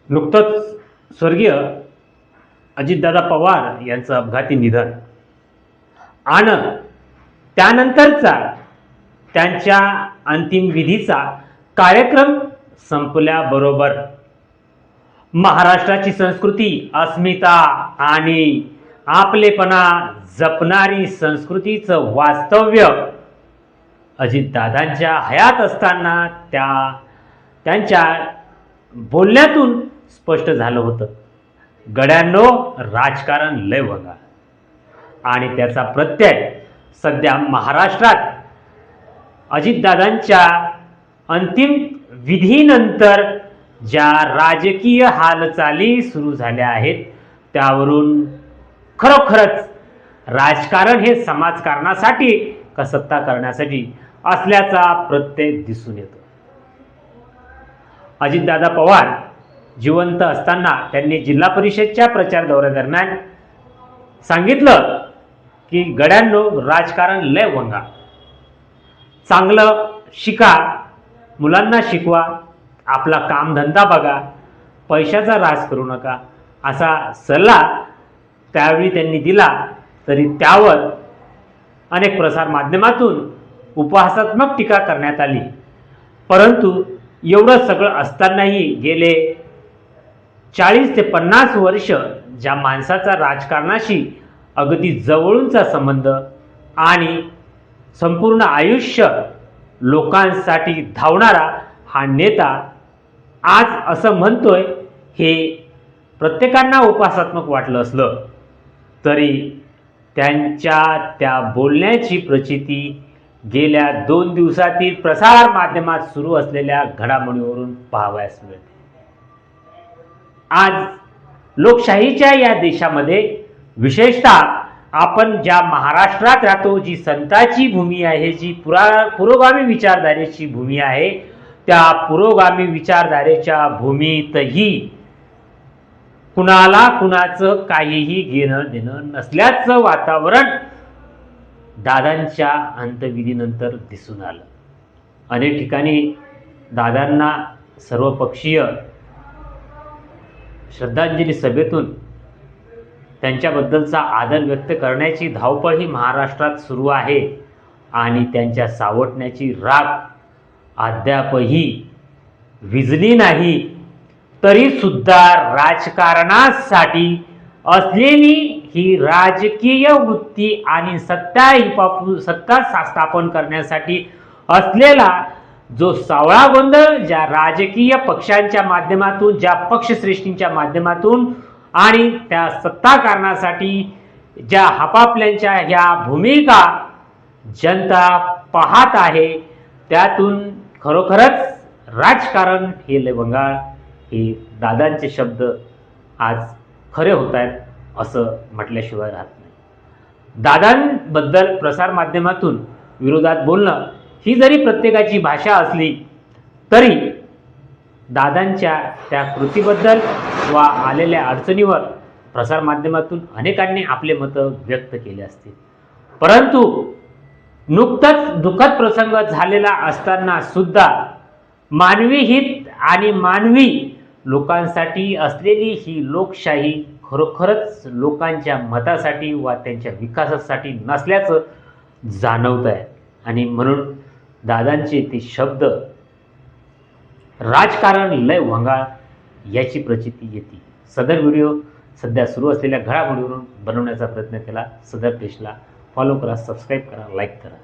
नुकतंच स्वर्गीय अजितदादा पवार यांचं अपघाती निधन आणि त्यानंतरचा त्यांच्या अंतिम विधीचा कार्यक्रम संपल्याबरोबर महाराष्ट्राची संस्कृती, अस्मिता आणि आपलेपणा जपणारी संस्कृतीचं वास्तव्य अजितदादांच्या हयात असताना त्यांच्या बोलण्यातून स्पष्ट झालं होतं. गड्यांनो, राजकारण लय वंगा आणि त्याचा प्रत्यय सध्या महाराष्ट्रात अजितदादांच्या अंतिम विधीनंतर ज्या राजकीय हालचाली सुरू झाल्या आहेत त्यावरून खरोखरच राजकारण हे समाजकारणासाठी का सत्ता करण्यासाठी असल्याचा प्रत्यय दिसून येतो. अजितदादा पवार जिवंत असताना त्यांनी जिल्हा परिषदच्या प्रचार दौऱ्यादरम्यान सांगितलं की गड्यांनो, राजकारण लय वंगा, चांगलं शिका, मुलांना शिकवा, आपला कामधंदा बघा, पैशाचा रास करू नका, असा सल्ला त्यावेळी त्यांनी दिला. तरी त्यावर अनेक प्रसार माध्यमातून उपहासात्मक टीका करण्यात आली. परंतु एवढं सगळं असतानाही गेले 40 ते 50 वर्ष ज्या माणसाचा राजकारणाशी अगदी जवळूनचा संबंध आणि संपूर्ण आयुष्य लोकांसाठी धावणारा हा नेता आज असं म्हणतोय, हे प्रत्येकांना उपहासात्मक वाटलं असलं तरी त्यांच्या त्या बोलण्याची प्रचिती गेल्या 2 दिवसातील प्रसार माध्यमात सुरू असलेल्या घडामोडीवरून पाहावयास मिळते. आज लोकशाहीच्या या देशामध्ये, विशेषतः आपण ज्या महाराष्ट्रात राहतो, जी संताची भूमी आहे, जी पुरोगामी विचारधारेची भूमी आहे, त्या पुरोगामी विचारधारेच्या भूमीतही कुणाला कुणाचं काहीही घेणं देणं नसल्याचं वातावरण दादांच्या अंत्यविधीनंतर दिसून आलं. अनेक ठिकाणी दादांना सर्वपक्षीय श्रद्धांजली सभेतून त्यांच्याबद्दलचा आदर व्यक्त करण्याची धावपळ ही महाराष्ट्रात सुरू आहे आणि त्यांच्या सावटण्याची राख अद्यापही विझली नाही. तरी सुद्धा राजकारणासाठी असलेली ही राजकीय वृत्ती आणि सत्ता स्थापन करण्यासाठी असलेला जो सावळा गोंधळ, ज्या राजकीय पक्षांच्या माध्यमातून, ज्या पक्षश्रेष्ठींच्या माध्यमातून आणि त्या सत्ता करण्यासाठी ज्या आपापल्यांच्या ह्या भूमिका जनता पाहत आहे, त्यातून खरोखरच राजकारण हे लवंगाळ, हे दादांचे शब्द आज खरे होत आहेत असं म्हटल्याशिवाय राहत नाही. दादांबद्दल प्रसार माध्यमातून विरोधात बोलणं ही जरी प्रत्येकाची भाषा असली तरी दादांच्या त्या कृतीबद्दल वा आलेल्या अडचणीवर प्रसार माध्यमातून अनेकांनी आपले मतं व्यक्त केले असतील. परंतु नुकताच दुःखद प्रसंग झालेला असताना सुद्धा मानवी हित आणि मानवी लोकांसाठी असलेली ही लोकशाही खरोखरच लोकांच्या मतासाठी वा त्यांच्या विकासासाठी नसल्याचं जाणवत आहे. आणि म्हणून दादांचे ते शब्द राजकारण लय वंगाळ याची प्रचिती येते. सदर व्हिडिओ सध्या सुरू असलेल्या घडामोडीवरून बनवण्याचा प्रयत्न केला. सदर पेजला फॉलो करा, सबस्क्राईब करा, लाईक करा.